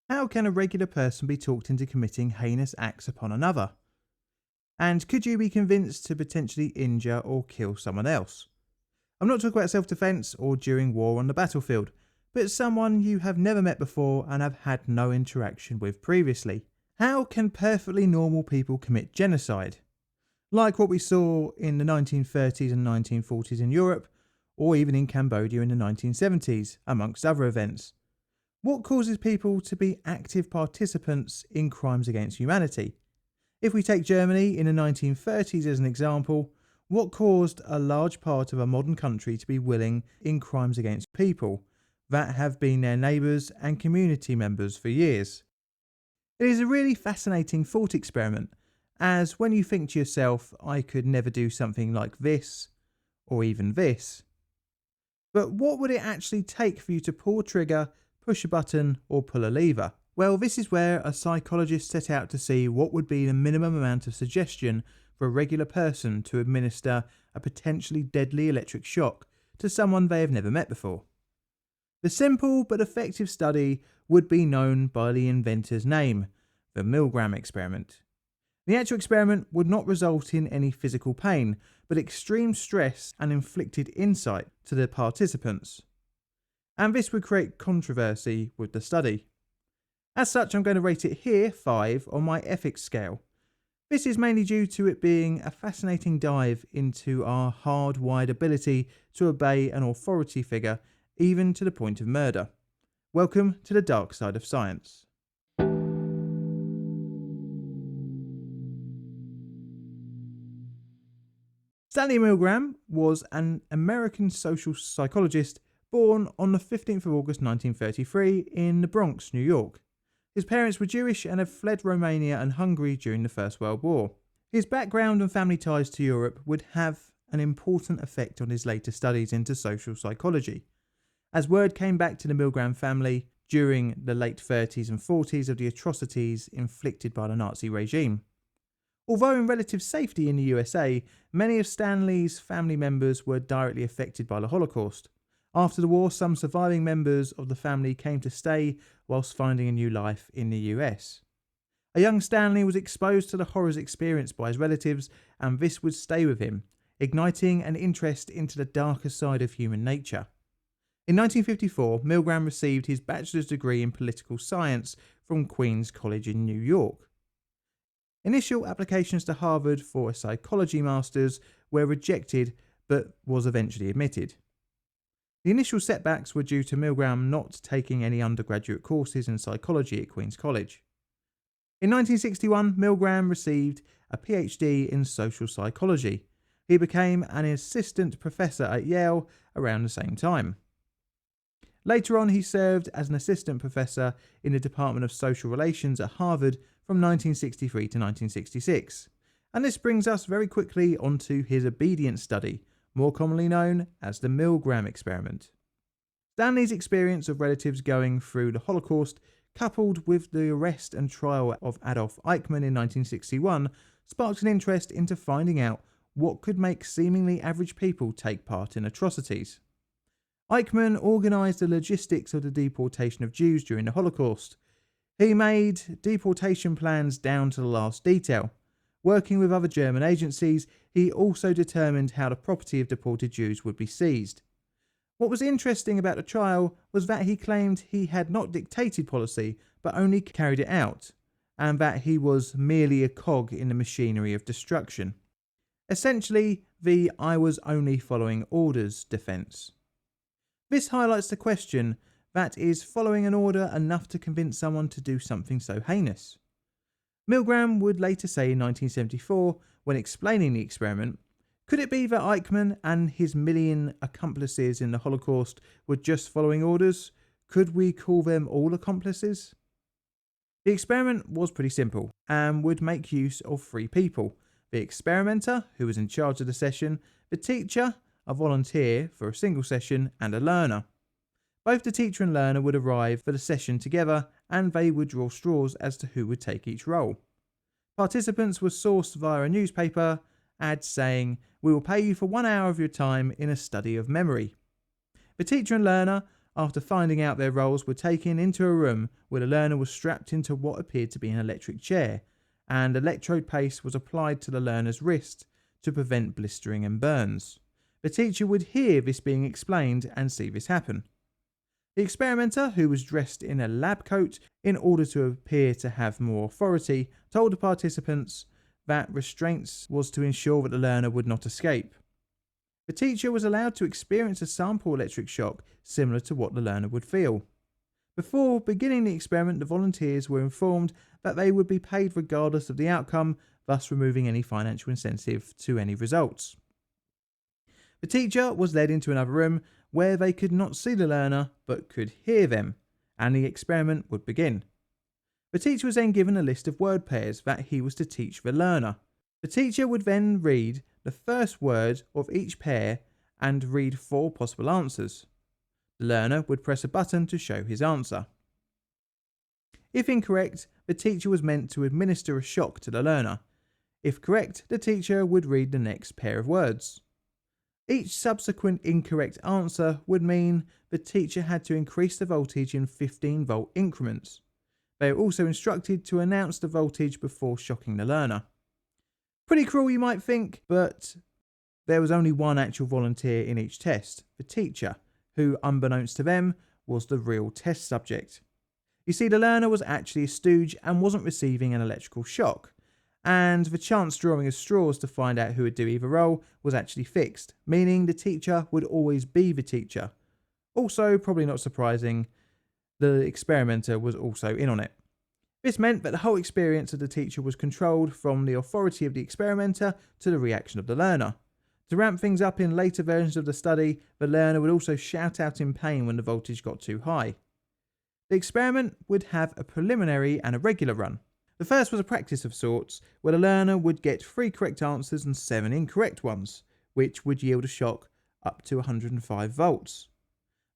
How can a regular person be talked into committing heinous acts upon another? And could you be convinced to potentially injure or kill someone else? I'm not talking about self-defense or during war on the battlefield, but someone you have never met before and have had no interaction with previously. How can perfectly normal people commit genocide? Like what we saw in the 1930s and 1940s in Europe, or even in Cambodia in the 1970s, amongst other events. What causes people to be active participants in crimes against humanity? If we take Germany in the 1930s as an example, what caused a large part of a modern country to be willing in crimes against people that have been their neighbours and community members for years? It is a really fascinating thought experiment, as when you think to yourself, I could never do something like this, or even this. But what would it actually take for you to pull a trigger, push a button, or pull a lever? Well, this is where a psychologist set out to see what would be the minimum amount of suggestion for a regular person to administer a potentially deadly electric shock to someone they have never met before. The simple but effective study would be known by the inventor's name, the Milgram experiment. The actual experiment would not result in any physical pain, but extreme stress and inflicted insight to the participants. And this would create controversy with the study. As such, I'm going to rate it here 5 on my ethics scale. This is mainly due to it being a fascinating dive into our hardwired ability to obey an authority figure, even to the point of murder. Welcome to the dark side of science. Stanley Milgram was an American social psychologist born on the 15th of August 1933 in the Bronx, New York. His parents were Jewish and had fled Romania and Hungary during the First World War. His background and family ties to Europe would have an important effect on his later studies into social psychology, as word came back to the Milgram family during the late 30s and 40s of the atrocities inflicted by the Nazi regime. Although in relative safety in the USA, many of Stanley's family members were directly affected by the Holocaust. After the war, some surviving members of the family came to stay whilst finding a new life in the US. A young Stanley was exposed to the horrors experienced by his relatives, and this would stay with him, igniting an interest into the darker side of human nature. In 1954, Milgram received his bachelor's degree in political science from Queen's College in New York. Initial applications to Harvard for a psychology master's were rejected, but was eventually admitted. The initial setbacks were due to Milgram not taking any undergraduate courses in psychology at Queen's College. In 1961, Milgram received a PhD in social psychology. He became an assistant professor at Yale around the same time. Later on, he served as an assistant professor in the Department of Social Relations at Harvard from 1963 to 1966. And this brings us very quickly onto his obedience study, more commonly known as the Milgram experiment. Stanley's experience of relatives going through the Holocaust, coupled with the arrest and trial of Adolf Eichmann in 1961, sparked an interest into finding out what could make seemingly average people take part in atrocities. Eichmann organised the logistics of the deportation of Jews during the Holocaust. He made deportation plans down to the last detail. Working with other German agencies, he also determined how the property of deported Jews would be seized. What was interesting about the trial was that he claimed he had not dictated policy, but only carried it out, and that he was merely a cog in the machinery of destruction. Essentially, the "I was only following orders" defence. This highlights the question, that is following an order enough to convince someone to do something so heinous? Milgram would later say in 1974, when explaining the experiment, could it be that Eichmann and his million accomplices in the Holocaust were just following orders? Could we call them all accomplices? The experiment was pretty simple and would make use of 3 people: the experimenter, who was in charge of the session, the teacher, a volunteer for a single session, and a learner. Both the teacher and learner would arrive for the session together, and they would draw straws as to who would take each role. Participants were sourced via a newspaper ad saying, "We will pay you for 1 hour of your time in a study of memory." The teacher and learner after finding out their rolls were taken into a room where the learner was strapped into what appeared to be an electric chair, and electrode paste was applied to the learner's wrist to prevent blistering and burns. The teacher would hear this being explained and see this happen. The experimenter, who was dressed in a lab coat in order to appear to have more authority, told the participants that restraints was to ensure that the learner would not escape. The teacher was allowed to experience a sample electric shock similar to what the learner would feel. Before beginning the experiment, the volunteers were informed that they would be paid regardless of the outcome, thus removing any financial incentive to any results. The teacher was led into another room where they could not see the learner but could hear them, and the experiment would begin. The teacher was then given a list of word pairs that he was to teach the learner. The teacher would then read the first word of each pair and read 4 possible answers. The learner would press a button to show his answer. If incorrect, the teacher was meant to administer a shock to the learner. If correct, the teacher would read the next pair of words. Each subsequent incorrect answer would mean the teacher had to increase the voltage in 15-volt increments. They were also instructed to announce the voltage before shocking the learner. Pretty cruel, you might think, but there was only one actual volunteer in each test, the teacher, who, unbeknownst to them, was the real test subject. You see, the learner was actually a stooge and wasn't receiving an electrical shock, and the chance drawing of straws to find out who would do either role was actually fixed, meaning the teacher would always be the teacher. Also, probably not surprising, the experimenter was also in on it. This meant that the whole experience of the teacher was controlled from the authority of the experimenter to the reaction of the learner. To ramp things up in later versions of the study, the learner would also shout out in pain when the voltage got too high. The experiment would have a preliminary and a regular run. The first was a practice of sorts, where the learner would get 3 correct answers and 7 incorrect ones, which would yield a shock up to 105 volts.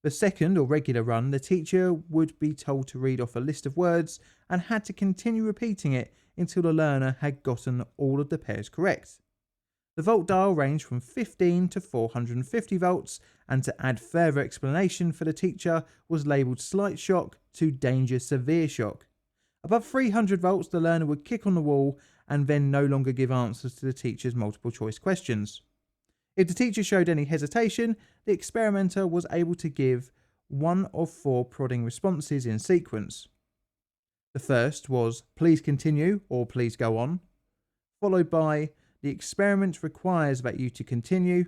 The second, or regular run, the teacher would be told to read off a list of words and had to continue repeating it until the learner had gotten all of the pairs correct. The volt dial ranged from 15 to 450 volts, and to add further explanation for the teacher was labelled slight shock to danger severe shock. Above 300 volts, the learner would kick on the wall and then no longer give answers to the teacher's multiple choice questions. If the teacher showed any hesitation, the experimenter was able to give 1 of 4 prodding responses in sequence. The first was "please continue" or "please go on," followed by "the experiment requires that you to continue,"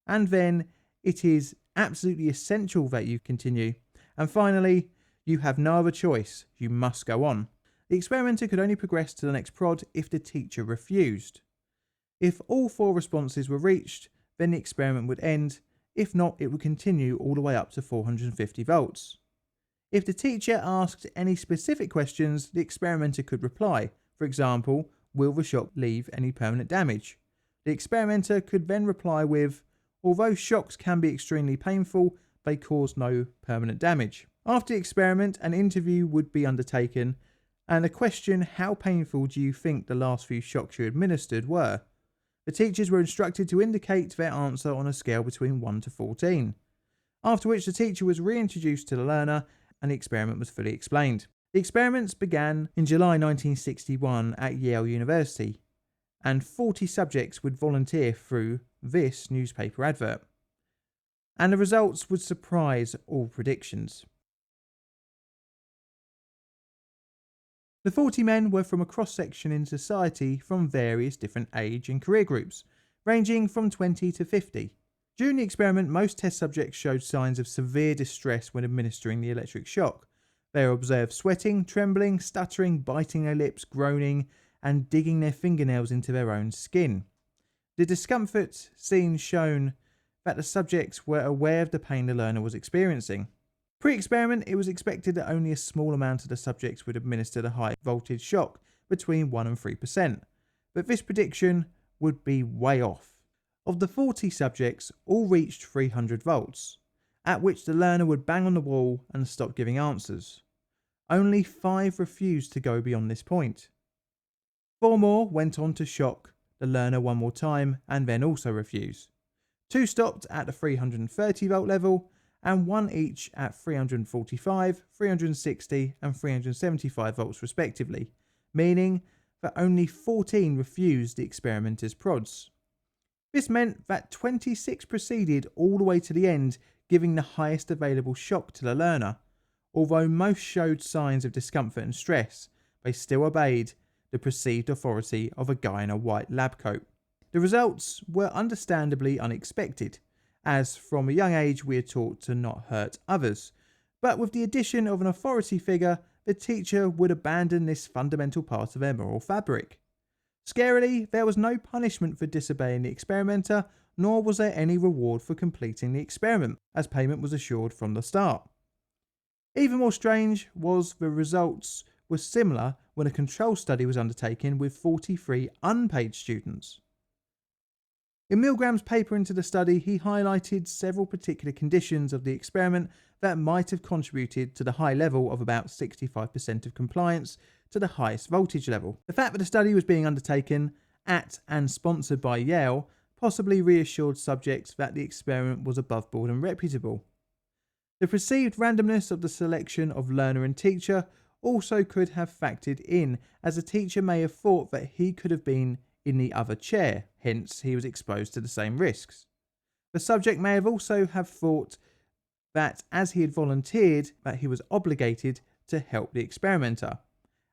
and then "it is absolutely essential that you continue," and finally "you have no other choice, you must go on." The experimenter could only progress to the next prod if the teacher refused. If all 4 responses were reached, then the experiment would end. If not, it would continue all the way up to 450 volts. If the teacher asked any specific questions, the experimenter could reply. For example, "will the shock leave any permanent damage?" The experimenter could then reply with, "although shocks can be extremely painful, they cause no permanent damage." After the experiment, an interview would be undertaken, and the question, "how painful do you think the last few shocks you administered were?" The teachers were instructed to indicate their answer on a scale between 1 to 14, after which the teacher was reintroduced to the learner and the experiment was fully explained. The experiments began in July 1961 at Yale University, and 40 subjects would volunteer through this newspaper advert. And the results would surprise all predictions. The 40 men were from a cross-section in society from various different age and career groups, ranging from 20 to 50. During the experiment, most test subjects showed signs of severe distress when administering the electric shock. They were observed sweating, trembling, stuttering, biting their lips, groaning, and digging their fingernails into their own skin. The discomfort seen shown that the subjects were aware of the pain the learner was experiencing. Pre-experiment, it was expected that only a small amount of the subjects would administer the high voltage shock, between 1 and 3%, but this prediction would be way off. Of the 40 subjects, all reached 300 volts, at which the learner would bang on the wall and stop giving answers. Only 5 refused to go beyond this point. 4 more went on to shock the learner 1 more time and then also refuse. 2 stopped at the 330 volt level, and one each at 345, 360 and 375 volts respectively, meaning that only 14 refused the experimenter's prods. This meant that 26 proceeded all the way to the end, giving the highest available shock to the learner. Although most showed signs of discomfort and stress, they still obeyed the perceived authority of a guy in a white lab coat. The results were understandably unexpected, as from a young age we are taught to not hurt others, but with the addition of an authority figure, the teacher would abandon this fundamental part of their moral fabric. Scarily, there was no punishment for disobeying the experimenter, nor was there any reward for completing the experiment, as payment was assured from the start. Even more strange was the results were similar when a control study was undertaken with 43 unpaid students. In Milgram's paper into the study, he highlighted several particular conditions of the experiment that might have contributed to the high level of about 65% of compliance to the highest voltage level. The fact that the study was being undertaken at and sponsored by Yale possibly reassured subjects that the experiment was above board and reputable. The perceived randomness of the selection of learner and teacher also could have factored in, as the teacher may have thought that he could have been in the other chair, hence he was exposed to the same risks. The subject may have also have thought that as he had volunteered, that he was obligated to help the experimenter,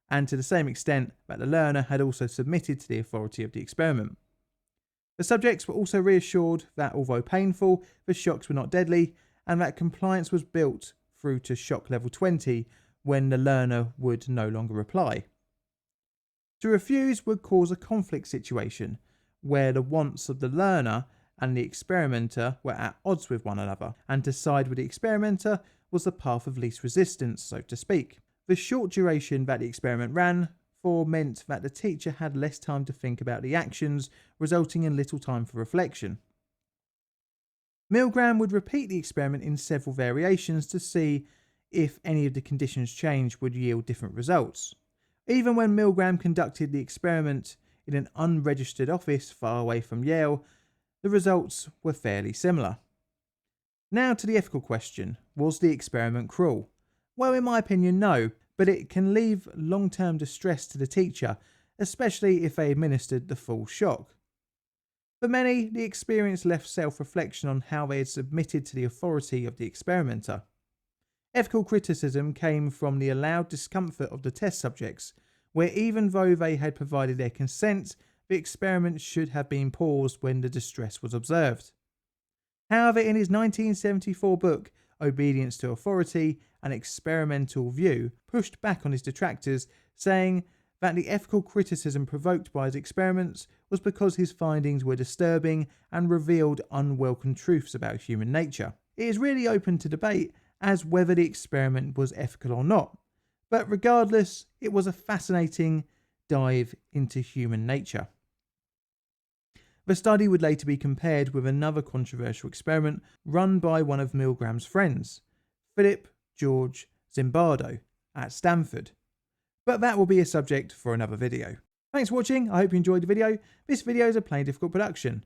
and to the same extent that the learner had also submitted to the authority of the experiment. The subjects were also reassured that although painful, the shocks were not deadly, and that compliance was built through to shock level 20 when the learner would no longer reply. To refuse would cause a conflict situation where the wants of the learner and the experimenter were at odds with one another, and to side with the experimenter was the path of least resistance, so to speak. The short duration that the experiment ran for meant that the teacher had less time to think about the actions, resulting in little time for reflection. Milgram would repeat the experiment in several variations to see if any of the conditions changed would yield different results. Even when Milgram conducted the experiment in an unregistered office far away from Yale, the results were fairly similar. Now to the ethical question: was the experiment cruel? Well, in my opinion, no, but it can leave long-term distress to the teacher, especially if they administered the full shock. For many, the experience left self-reflection on how they had submitted to the authority of the experimenter. Ethical criticism came from the allowed discomfort of the test subjects, where even though they had provided their consent, the experiment should have been paused when the distress was observed. However, in his 1974 book, Obedience to Authority, An Experimental View, pushed back on his detractors, saying that the ethical criticism provoked by his experiments was because his findings were disturbing and revealed unwelcome truths about human nature. It is really open to debate as whether the experiment was ethical or not, but regardless, it was a fascinating dive into human nature. The study would later be compared with another controversial experiment run by one of Milgram's friends, Philip George Zimbardo, at Stanford. But that will be a subject for another video. Thanks for watching, I hope you enjoyed the video. This video is a plain difficult production.